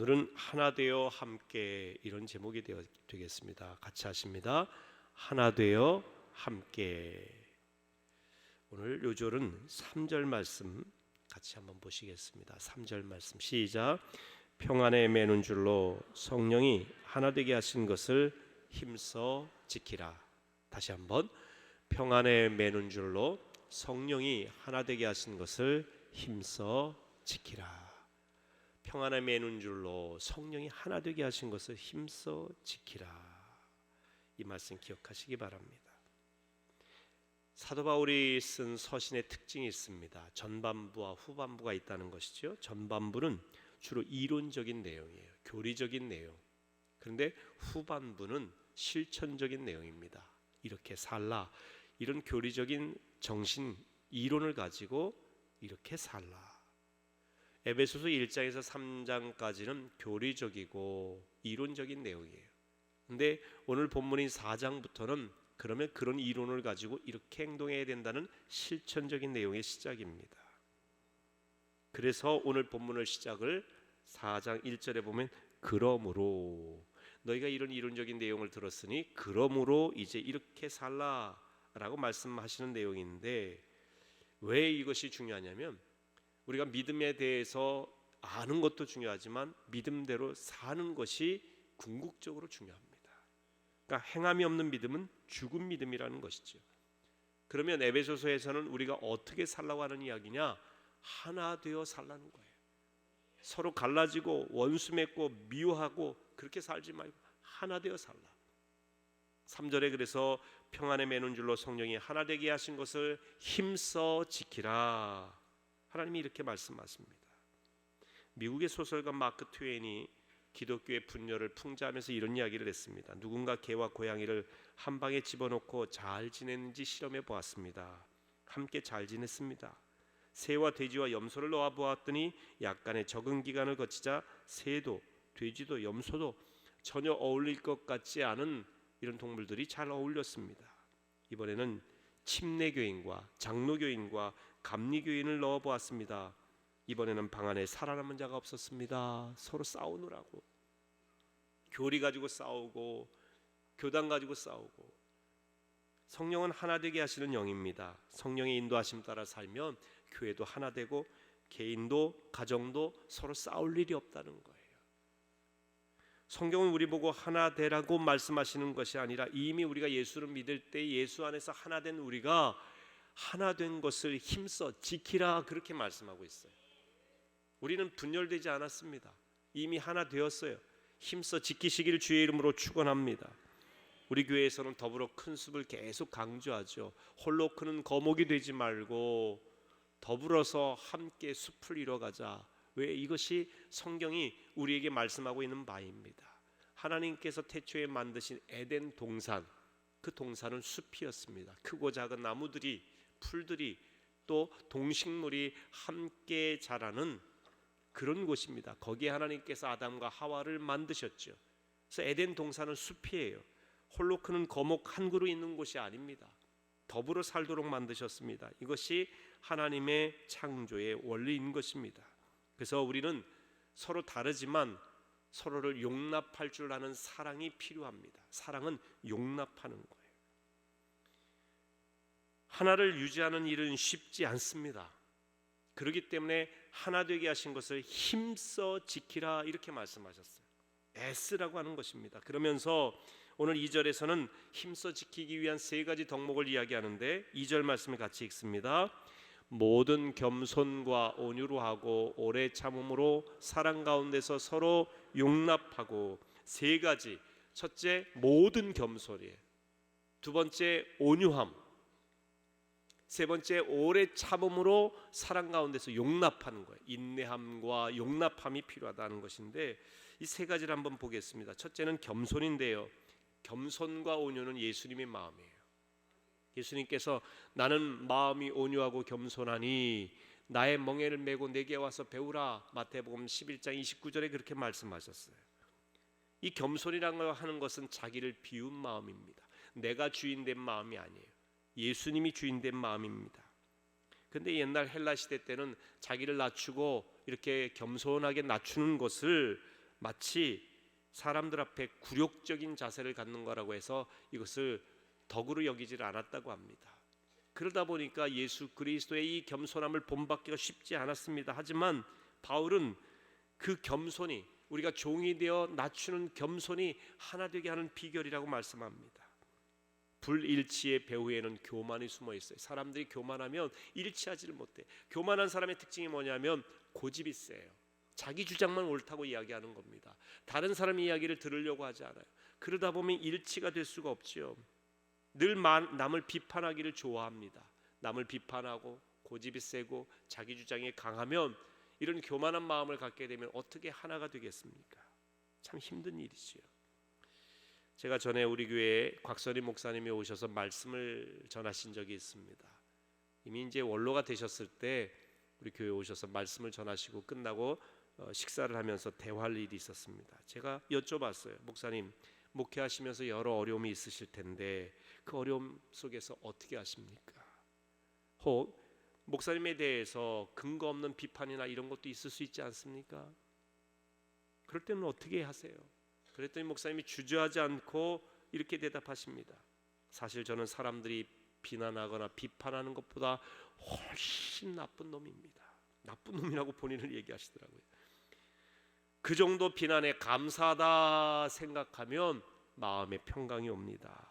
오늘은 하나 되어 함께, 이런 제목이 되겠습니다. 같이 하십니다. 하나 되어 함께. 오늘 요절은 3절 말씀 같이 한번 보시겠습니다. 3절 말씀 시작. 평안에 매는 줄로 성령이 하나 되게 하신 것을 힘써 지키라. 다시 한번. 평안에 매는 줄로 성령이 하나 되게 하신 것을 힘써 지키라. 평안에 매는 줄로 성령이 하나 되게 하신 것을 힘써 지키라. 이 말씀 기억하시기 바랍니다. 사도 바울이 쓴 서신의 특징이 있습니다. 전반부와 후반부가 있다는 것이죠. 전반부는 주로 이론적인 내용이에요. 교리적인 내용. 그런데 후반부는 실천적인 내용입니다. 이렇게 살라. 이런 교리적인 정신, 이론을 가지고 이렇게 살라. 에베소서 1장에서 3장까지는 교리적이고 이론적인 내용이에요. 근데 오늘 본문인 4장부터는 그러면 그런 이론을 가지고 이렇게 행동해야 된다는 실천적인 내용의 시작입니다. 그래서 오늘 본문을 시작을 4장 1절에 보면 그러므로 너희가 이런 이론적인 내용을 들었으니 그러므로 이제 이렇게 살라라고 말씀하시는 내용인데, 왜 이것이 중요하냐면 우리가 믿음에 대해서 아는 것도 중요하지만 믿음대로 사는 것이 궁극적으로 중요합니다. 그러니까 행함이 없는 믿음은 죽은 믿음이라는 것이죠. 그러면 에베소서에서는 우리가 어떻게 살라고 하는 이야기냐? 하나 되어 살라는 거예요. 서로 갈라지고 원수 맺고 미워하고 그렇게 살지 말고 하나 되어 살라. 3절에 그래서 평안에 매는 줄로 성령이 하나 되게 하신 것을 힘써 지키라. 하나님이 이렇게 말씀하십니다. 미국의 소설가 마크 트웨인이 기독교의 분열을 풍자하면서 이런 이야기를 했습니다. 누군가 개와 고양이를 한 방에 집어넣고 잘 지냈는지 실험해 보았습니다. 함께 잘 지냈습니다. 새와 돼지와 염소를 넣어 보았더니 약간의 적응 기간을 거치자 새도 돼지도 염소도 전혀 어울릴 것 같지 않은 이런 동물들이 잘 어울렸습니다. 이번에는 침례교인과 장로교인과 감리교인을 넣어 보았습니다. 이번에는 방 안에 살아남은 자가 없었습니다. 서로 싸우느라고. 교리 가지고 싸우고 교단 가지고 싸우고. 성령은 하나 되게 하시는 영입니다. 성령의 인도하심 따라 살면 교회도 하나 되고 개인도 가정도 서로 싸울 일이 없다는 거예요. 성경은 우리 보고 하나 되라고 말씀하시는 것이 아니라 이미 우리가 예수를 믿을 때 예수 안에서 하나 된 우리가 하나 된 것을 힘써 지키라, 그렇게 말씀하고 있어요. 우리는 분열되지 않았습니다. 이미 하나 되었어요. 힘써 지키시기를 주의 이름으로 축원합니다. 우리 교회에서는 더불어 큰 숲을 계속 강조하죠. 홀로 크는 거목이 되지 말고 더불어서 함께 숲을 이뤄가자. 왜? 이것이 성경이 우리에게 말씀하고 있는 바입니다. 하나님께서 태초에 만드신 에덴 동산, 그 동산은 숲이었습니다. 크고 작은 나무들이, 풀들이, 또 동식물이 함께 자라는 그런 곳입니다. 거기에 하나님께서 아담과 하와를 만드셨죠. 그래서 에덴 동산은 숲이에요. 홀로 크는 거목 한 그루 있는 곳이 아닙니다. 더불어 살도록 만드셨습니다. 이것이 하나님의 창조의 원리인 것입니다. 그래서 우리는 서로 다르지만 서로를 용납할 줄 아는 사랑이 필요합니다. 사랑은 용납하는 거예요. 하나를 유지하는 일은 쉽지 않습니다. 그렇기 때문에 하나 되게 하신 것을 힘써 지키라, 이렇게 말씀하셨어요. 애쓰라고 하는 것입니다. 그러면서 오늘 2절에서는 힘써 지키기 위한 세 가지 덕목을 이야기하는데 2절 말씀을 같이 읽습니다. 모든 겸손과 온유로 하고 오래 참음으로 사랑 가운데서 서로 용납하고. 세 가지. 첫째, 모든 겸손이에요. 두 번째, 온유함. 세 번째, 오래 참음으로 사랑 가운데서 용납하는 거예요. 인내함과 용납함이 필요하다는 것인데 이 세 가지를 한번 보겠습니다. 첫째는 겸손인데요. 겸손과 온유는 예수님의 마음이에요. 예수님께서 나는 마음이 온유하고 겸손하니 나의 멍에를 메고 내게 와서 배우라. 마태복음 11장 29절에 그렇게 말씀하셨어요. 이 겸손이라고 하는 것은 자기를 비운 마음입니다. 내가 주인된 마음이 아니에요. 예수님이 주인된 마음입니다. 그런데 옛날 헬라 시대 때는 자기를 낮추고 이렇게 겸손하게 낮추는 것을 마치 사람들 앞에 굴욕적인 자세를 갖는 거라고 해서 이것을 덕으로 여기지를 않았다고 합니다. 그러다 보니까 예수 그리스도의 이 겸손함을 본받기가 쉽지 않았습니다. 하지만 바울은 그 겸손이, 우리가 종이 되어 낮추는 겸손이 하나 되게 하는 비결이라고 말씀합니다. 불일치의 배후에는 교만이 숨어 있어요. 사람들이 교만하면 일치하지를 못해. 교만한 사람의 특징이 뭐냐면 고집이 세요. 자기 주장만 옳다고 이야기하는 겁니다. 다른 사람의 이야기를 들으려고 하지 않아요. 그러다 보면 일치가 될 수가 없지요. 늘 남을 비판하기를 좋아합니다. 남을 비판하고 고집이 세고 자기 주장이 강하면 이런 교만한 마음을 갖게 되면 어떻게 하나가 되겠습니까? 참 힘든 일이지요. 제가 전에 우리 교회에 곽선희 목사님이 오셔서 말씀을 전하신 적이 있습니다. 이미 이제 원로가 되셨을 때 우리 교회에 오셔서 말씀을 전하시고 끝나고 식사를 하면서 대화할 일이 있었습니다. 제가 여쭤봤어요. 목사님, 목회하시면서 여러 어려움이 있으실 텐데 그 어려움 속에서 어떻게 하십니까? 혹 목사님에 대해서 근거 없는 비판이나 이런 것도 있을 수 있지 않습니까? 그럴 때는 어떻게 하세요? 그랬더니 목사님이 주저하지 않고 이렇게 대답하십니다. 사실 저는 사람들이 비난하거나 비판하는 것보다 훨씬 나쁜 놈입니다. 나쁜 놈이라고 본인을 얘기하시더라고요. 그 정도 비난에 감사하다 생각하면 마음의 평강이 옵니다.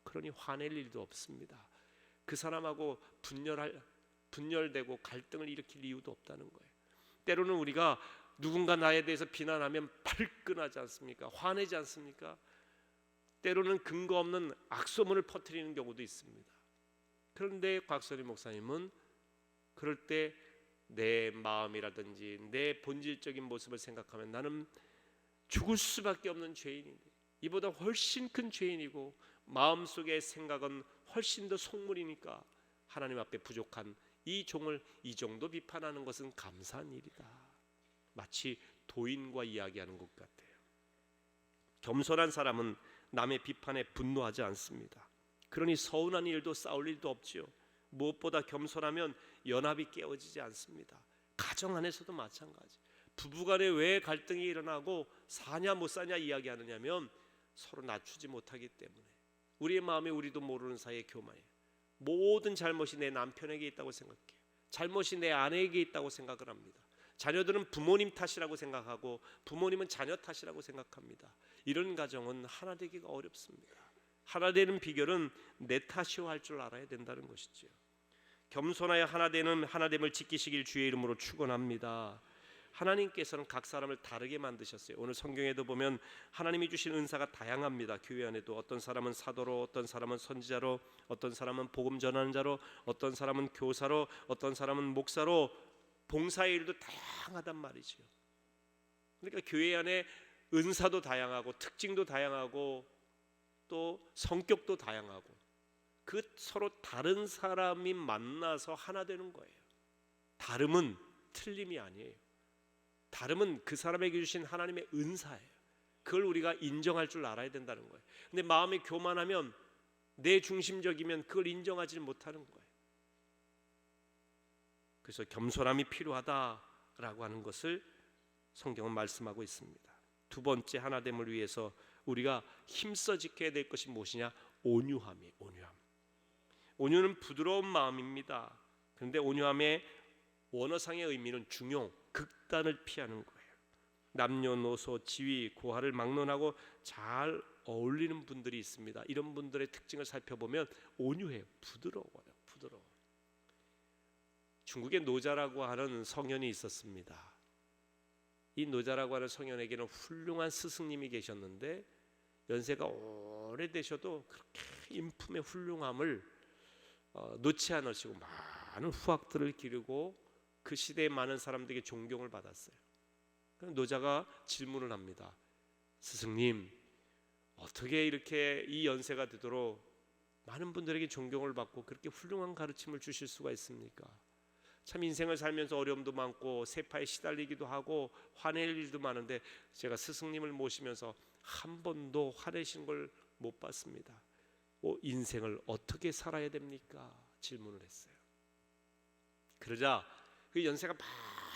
그러니 화낼 일도 없습니다. 그 사람하고 분열되고 갈등을 일으킬 이유도 없다는 거예요. 때로는 우리가 누군가 나에 대해서 비난하면 발끈하지 않습니까? 화내지 않습니까? 때로는 근거 없는 악소문을 퍼뜨리는 경우도 있습니다. 그런데 곽선희 목사님은 그럴 때 내 마음이라든지 내 본질적인 모습을 생각하면 나는 죽을 수밖에 없는 죄인인데 이보다 훨씬 큰 죄인이고 마음속의 생각은 훨씬 더 속물이니까 하나님 앞에 부족한 이 종을 이 정도 비판하는 것은 감사한 일이다. 마치 도인과 이야기하는 것 같아요. 겸손한 사람은 남의 비판에 분노하지 않습니다. 그러니 서운한 일도 싸울 일도 없지요. 무엇보다 겸손하면 연합이 깨어지지 않습니다. 가정 안에서도 마찬가지. 부부간에 왜 갈등이 일어나고 사냐 못 사냐 이야기하느냐면 서로 낮추지 못하기 때문에 우리의 마음에 우리도 모르는 사이에 교만해요. 모든 잘못이 내 남편에게 있다고 생각해요. 잘못이 내 아내에게 있다고 생각을 합니다. 자녀들은 부모님 탓이라고 생각하고 부모님은 자녀 탓이라고 생각합니다. 이런 가정은 하나 되기가 어렵습니다. 하나 되는 비결은 내 탓이오 할 줄 알아야 된다는 것이죠. 겸손하여 하나됨을 지키시길 주의 이름으로 축원합니다. 하나님께서는 각 사람을 다르게 만드셨어요. 오늘 성경에도 보면 하나님이 주신 은사가 다양합니다. 교회 안에도 어떤 사람은 사도로, 어떤 사람은 선지자로, 어떤 사람은 복음 전하는 자로, 어떤 사람은 교사로, 어떤 사람은 목사로, 봉사의 일도 다양하단 말이죠. 그러니까 교회 안에 은사도 다양하고 특징도 다양하고 또 성격도 다양하고 그 서로 다른 사람이 만나서 하나 되는 거예요. 다름은 틀림이 아니에요. 다름은 그 사람에게 주신 하나님의 은사예요. 그걸 우리가 인정할 줄 알아야 된다는 거예요. 근데 마음이 교만하면 내 중심적이면 그걸 인정하지 못하는 거예요. 그래서 겸손함이 필요하다라고 하는 것을 성경은 말씀하고 있습니다. 두 번째 하나됨을 위해서 우리가 힘써 지켜야 될 것이 무엇이냐? 온유함이에요. 온유는 부드러운 마음입니다. 그런데 온유함의 원어상의 의미는 중용, 극단을 피하는 거예요. 남녀노소, 지위, 고하를 막론하고 잘 어울리는 분들이 있습니다. 이런 분들의 특징을 살펴보면 온유해요. 부드러워요. 중국에 노자라고 하는 성현이 있었습니다. 이 노자라고 하는 성현에게는 훌륭한 스승님이 계셨는데 연세가 오래되셔도 그렇게 인품의 훌륭함을 놓지 않으시고 많은 후학들을 기르고 그 시대의 많은 사람들에게 존경을 받았어요. 노자가 질문을 합니다. 스승님, 어떻게 이렇게 이 연세가 되도록 많은 분들에게 존경을 받고 그렇게 훌륭한 가르침을 주실 수가 있습니까? 참 인생을 살면서 어려움도 많고 세파에 시달리기도 하고 화낼 일도 많은데 제가 스승님을 모시면서 한 번도 화내신 걸 못 봤습니다. 인생을 어떻게 살아야 됩니까? 질문을 했어요. 그러자 그 연세가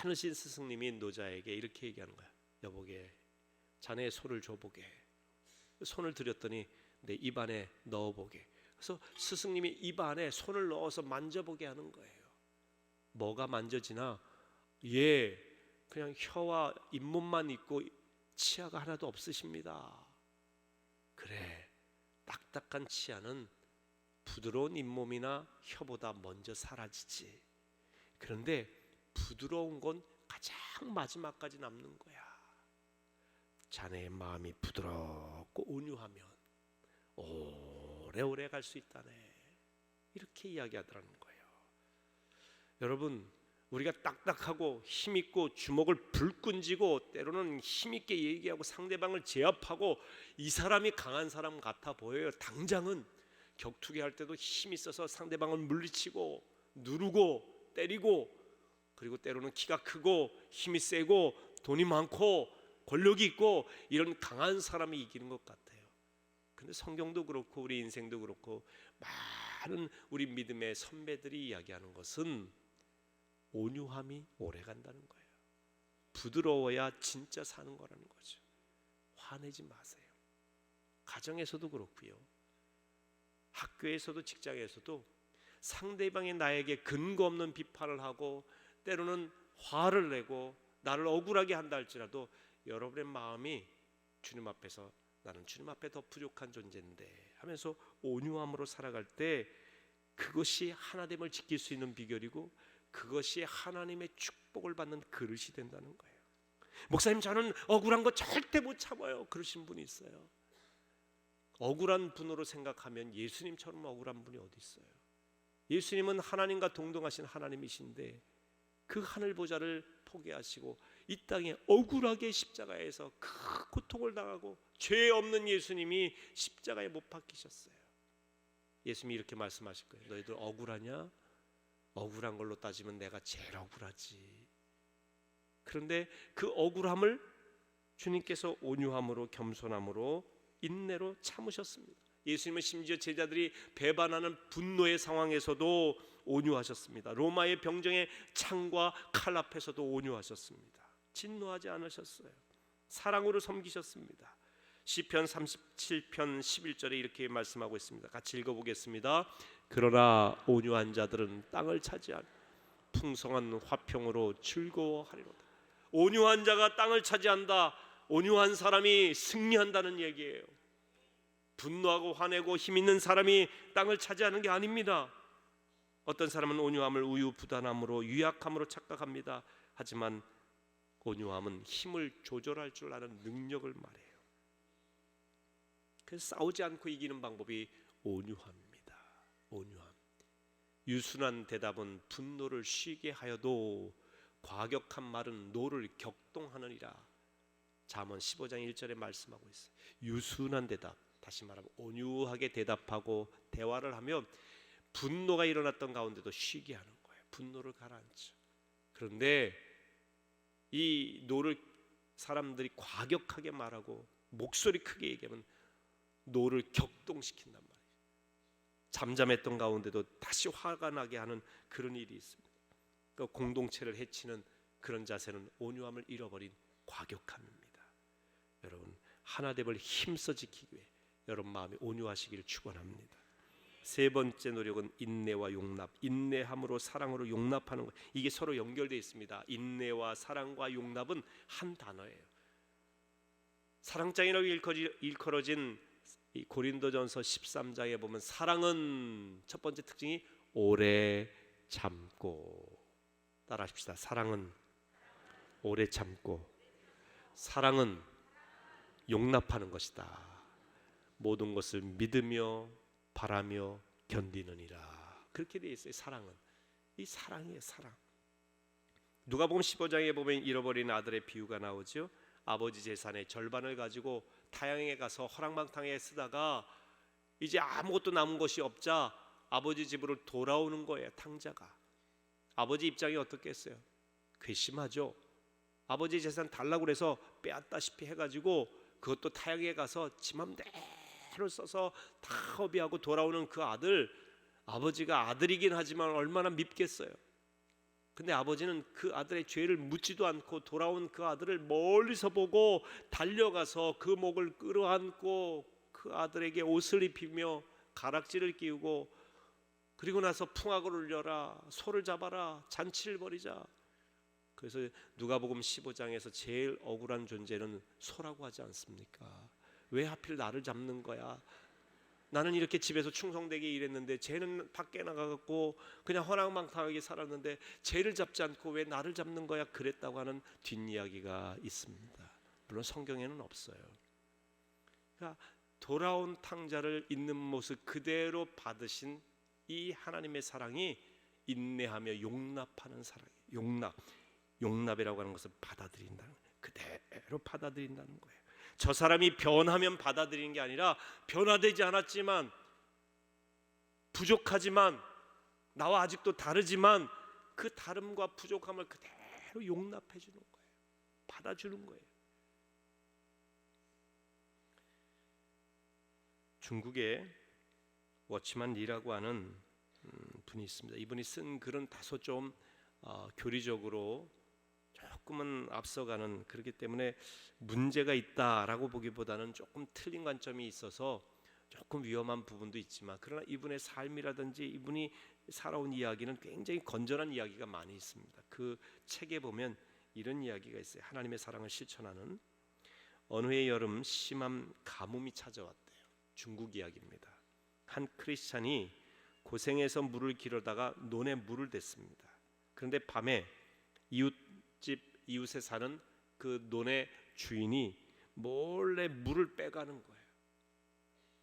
많으신 스승님이 노자에게 이렇게 얘기하는 거야. 여보게, 자네의 손을 줘보게. 손을 들였더니 내 입안에 넣어보게. 그래서 스승님이 입안에 손을 넣어서 만져보게 하는 거예요. 뭐가 만져지나? 그냥 혀와 잇몸만 있고 치아가 하나도 없으십니다. 그래, 딱딱한 치아는 부드러운 잇몸이나 혀보다 먼저 사라지지. 그런데 부드러운 건 가장 마지막까지 남는 거야. 자네의 마음이 부드럽고 온유하면 오래오래 갈 수 있다네. 이렇게 이야기하더라는 거예요. 여러분, 우리가 딱딱하고 힘있고 주먹을 불끈 쥐고 때로는 힘있게 얘기하고 상대방을 제압하고 이 사람이 강한 사람 같아 보여요. 당장은 격투기 할 때도 힘이 있어서 상대방을 물리치고 누르고 때리고, 그리고 때로는 키가 크고 힘이 세고 돈이 많고 권력이 있고 이런 강한 사람이 이기는 것 같아요. 근데 성경도 그렇고 우리 인생도 그렇고 많은 우리 믿음의 선배들이 이야기하는 것은 온유함이 오래 간다는 거예요. 부드러워야 진짜 사는 거라는 거죠. 화내지 마세요. 가정에서도 그렇고요, 학교에서도 직장에서도 상대방이 나에게 근거 없는 비판을 하고 때로는 화를 내고 나를 억울하게 한다 할지라도 여러분의 마음이 주님 앞에서 나는 주님 앞에 더 부족한 존재인데 하면서 온유함으로 살아갈 때 그것이 하나됨을 지킬 수 있는 비결이고 그것이 하나님의 축복을 받는 그릇이 된다는 거예요. 목사님, 저는 억울한 거 절대 못 참아요. 그러신 분이 있어요. 억울한 분으로 생각하면 예수님처럼 억울한 분이 어디 있어요? 예수님은 하나님과 동등하신 하나님이신데 그 하늘 보좌를 포기하시고 이 땅에 억울하게 십자가에서 큰 고통을 당하고 죄 없는 예수님이 십자가에 못 박히셨어요. 예수님이 이렇게 말씀하실 거예요. 너희들 억울하냐? 억울한 걸로 따지면 내가 제일 억울하지. 그런데 그 억울함을 주님께서 온유함으로 겸손함으로 인내로 참으셨습니다. 예수님은 심지어 제자들이 배반하는 분노의 상황에서도 온유하셨습니다. 로마의 병정의 창과 칼 앞에서도 온유하셨습니다. 진노하지 않으셨어요. 사랑으로 섬기셨습니다. 시편 37편 11절에 이렇게 말씀하고 있습니다. 같이 읽어보겠습니다. 그러나 온유한 자들은 땅을 차지하며 풍성한 화평으로 즐거워하리로다. 온유한 자가 땅을 차지한다. 온유한 사람이 승리한다는 얘기예요. 분노하고 화내고 힘있는 사람이 땅을 차지하는 게 아닙니다. 어떤 사람은 온유함을 우유부단함으로 유약함으로 착각합니다. 하지만 온유함은 힘을 조절할 줄 아는 능력을 말해요. 그래서 싸우지 않고 이기는 방법이 온유함입니다. 온유함. 유순한 대답은 분노를 쉬게 하여도 과격한 말은 노를 격동하느니라. 잠언 15장 1절에 말씀하고 있어요. 유순한 대답, 다시 말하면 온유하게 대답하고 대화를 하면 분노가 일어났던 가운데도 쉬게 하는 거예요. 분노를 가라앉혀. 그런데 이 노를 사람들이 과격하게 말하고 목소리 크게 얘기하면 노를 격동시킨단 말이에요. 잠잠했던 가운데도 다시 화가 나게 하는 그런 일이 있습니다. 그러니까 공동체를 해치는 그런 자세는 온유함을 잃어버린 과격함입니다. 여러분, 하나됨을 힘써 지키기 위해 여러분 마음이 온유하시기를 축원합니다. 세 번째 노력은 인내와 용납. 인내함으로 사랑으로 용납하는 것. 이게 서로 연결되어 있습니다. 인내와 사랑과 용납은 한 단어예요. 사랑장이라고 일컬어진 이 고린도전서 13장에 보면 사랑은 첫 번째 특징이 오래 참고. 따라하십시다. 사랑은 오래 참고, 사랑은 용납하는 것이다. 모든 것을 믿으며 바라며 견디느니라. 그렇게 되어 있어요. 사랑은 이 사랑이에요. 사랑. 누가복음 15장에 보면 잃어버린 아들의 비유가 나오죠. 아버지 재산의 절반을 가지고 타향에 가서 허랑방탕에 쓰다가 이제 아무것도 남은 것이 없자 아버지 집으로 돌아오는 거예요. 탕자가. 아버지 입장이 어떻겠어요? 괘씸하죠. 아버지 재산 달라고 그래서 빼앗다시피 해가지고 그것도 타향에 가서 지 맘대로 써서 다 허비하고 돌아오는 그 아들, 아버지가 아들이긴 하지만 얼마나 밉겠어요. 근데 아버지는 그 아들의 죄를 묻지도 않고 돌아온 그 아들을 멀리서 보고 달려가서 그 목을 끌어안고 그 아들에게 옷을 입히며 가락지를 끼우고, 그리고 나서 풍악을 울려라, 소를 잡아라, 잔치를 벌이자. 그래서 누가복음 15장에서 제일 억울한 존재는 소라고 하지 않습니까? 왜 하필 나를 잡는 거야? 나는 이렇게 집에서 충성되게 일했는데 쟤는 밖에 나가갖고 그냥 허랑방탕하게 살았는데 쟤를 잡지 않고 왜 나를 잡는 거야? 그랬다고 하는 뒷이야기가 있습니다. 물론 성경에는 없어요. 그러니까 돌아온 탕자를 있는 모습 그대로 받으신 이 하나님의 사랑이 인내하며 용납하는 사랑이에요. 용납이라고 하는 것을 받아들인다는 거예요. 그대로 받아들인다는 거예요. 저 사람이 변하면 받아들이는 게 아니라 변화되지 않았지만, 부족하지만, 나와 아직도 다르지만 그 다름과 부족함을 그대로 용납해 주는 거예요. 받아주는 거예요. 중국에 워치만 리라고 하는 분이 있습니다. 이분이 쓴 글은 다소 좀 교리적으로 조금은 앞서가는, 그렇기 때문에 문제가 있다라고 보기보다는 조금 틀린 관점이 있어서 조금 위험한 부분도 있지만, 그러나 이분의 삶이라든지 이분이 살아온 이야기는 굉장히 건전한 이야기가 많이 있습니다. 그 책에 보면 이런 이야기가 있어요. 하나님의 사랑을 실천하는. 어느 해 여름 심한 가뭄이 찾아왔대요. 중국 이야기입니다. 한 크리스찬이 고생해서 물을 기르다가 논에 물을 댔습니다. 그런데 밤에 이웃에 사는 그 논의 주인이 몰래 물을 빼가는 거예요.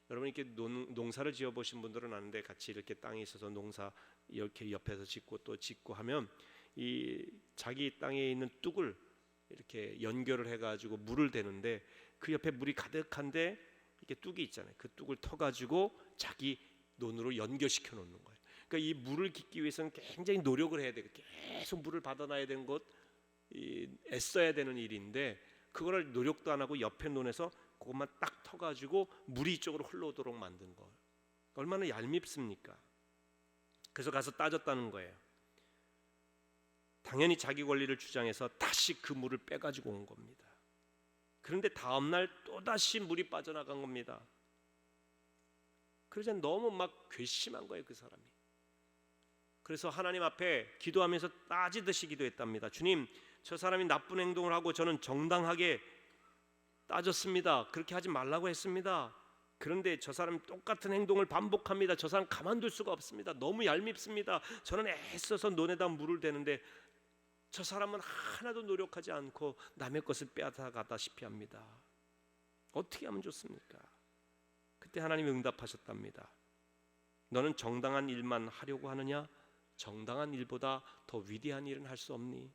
여러분 이렇게 농사를 지어 보신 분들은 아는데, 같이 이렇게 땅에 있어서 농사 이렇게 옆에서 짓고 또 짓고 하면 이 자기 땅에 있는 뚝을 이렇게 연결을 해가지고 물을 대는데, 그 옆에 물이 가득한데 이렇게 뚝이 있잖아요. 그 뚝을 터가지고 자기 논으로 연결시켜 놓는 거예요. 그러니까 이 물을 깃기 위해서는 굉장히 노력을 해야 되고 계속 물을 받아놔야 되는 것, 애써야 되는 일인데, 그거를 노력도 안 하고 옆에 논에서 그것만 딱 터가지고 물이 이쪽으로 흘러오도록 만든 거, 얼마나 얄밉습니까? 그래서 가서 따졌다는 거예요. 당연히 자기 권리를 주장해서 다시 그 물을 빼가지고 온 겁니다. 그런데 다음날 또다시 물이 빠져나간 겁니다. 그러자 너무 막 괘씸한 거예요, 그 사람이. 그래서 하나님 앞에 기도하면서 따지듯이 기도했답니다. 주님, 저 사람이 나쁜 행동을 하고 저는 정당하게 따졌습니다. 그렇게 하지 말라고 했습니다. 그런데 저 사람이 똑같은 행동을 반복합니다. 저 사람 가만둘 수가 없습니다. 너무 얄밉습니다. 저는 애써서 논에다 물을 대는데 저 사람은 하나도 노력하지 않고 남의 것을 빼앗아가다시피 합니다. 어떻게 하면 좋습니까? 그때 하나님이 응답하셨답니다. 너는 정당한 일만 하려고 하느냐? 정당한 일보다 더 위대한 일은 할 수 없니?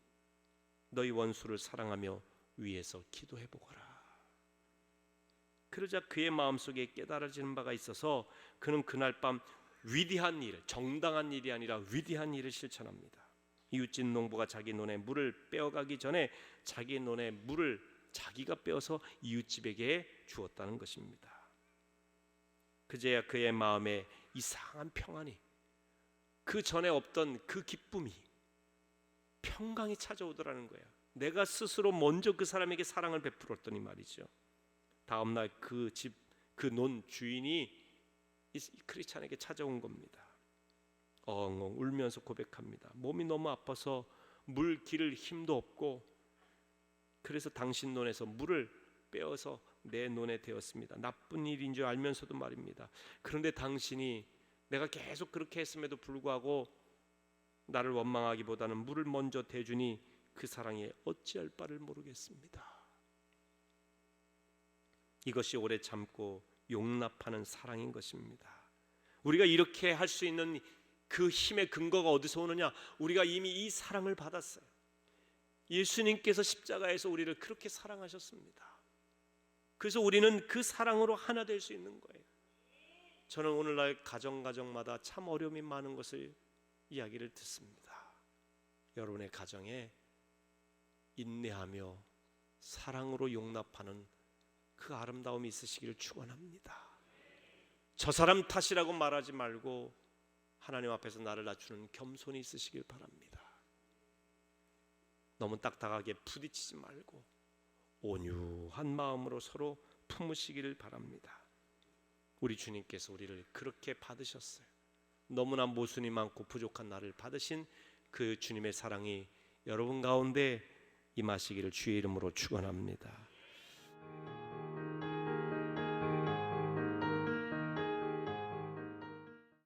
너희 원수를 사랑하며 위에서 기도해 보거라. 그러자 그의 마음속에 깨달아지는 바가 있어서 그는 그날 밤 위대한 일, 정당한 일이 아니라 위대한 일을 실천합니다. 이웃집 농부가 자기 논에 물을 빼어가기 전에 자기 논에 물을 자기가 빼어서 이웃집에게 주었다는 것입니다. 그제야 그의 마음에 이상한 평안이, 그 전에 없던 그 기쁨이, 평강이 찾아오더라는 거야. 내가 스스로 먼저 그 사람에게 사랑을 베풀었더니 말이죠. 다음날 그 집, 그 논 주인이 이 크리스찬에게 찾아온 겁니다. 엉엉 울면서 고백합니다. 몸이 너무 아파서 물 기를 힘도 없고, 그래서 당신 논에서 물을 빼어서 내 논에 대었습니다. 나쁜 일인 줄 알면서도 말입니다. 그런데 당신이 내가 계속 그렇게 했음에도 불구하고 나를 원망하기보다는 물을 먼저 대주니 그 사랑에 어찌할 바를 모르겠습니다. 이것이 오래 참고 용납하는 사랑인 것입니다. 우리가 이렇게 할 수 있는 그 힘의 근거가 어디서 오느냐? 우리가 이미 이 사랑을 받았어요. 예수님께서 십자가에서 우리를 그렇게 사랑하셨습니다. 그래서 우리는 그 사랑으로 하나 될 수 있는 거예요. 저는 오늘날 가정마다 참 어려움이 많은 것을 이야기를 듣습니다. 여러분의 가정에 인내하며 사랑으로 용납하는 그 아름다움이 있으시기를 축원합니다. 저 사람 탓이라고 말하지 말고 하나님 앞에서 나를 낮추는 겸손이 있으시길 바랍니다. 너무 딱딱하게 부딪히지 말고 온유한 마음으로 서로 품으시기를 바랍니다. 우리 주님께서 우리를 그렇게 받으셨어요. 너무나 모순이 많고 부족한 나를 받으신 그 주님의 사랑이 여러분 가운데 임하시기를 주의 이름으로 축원합니다.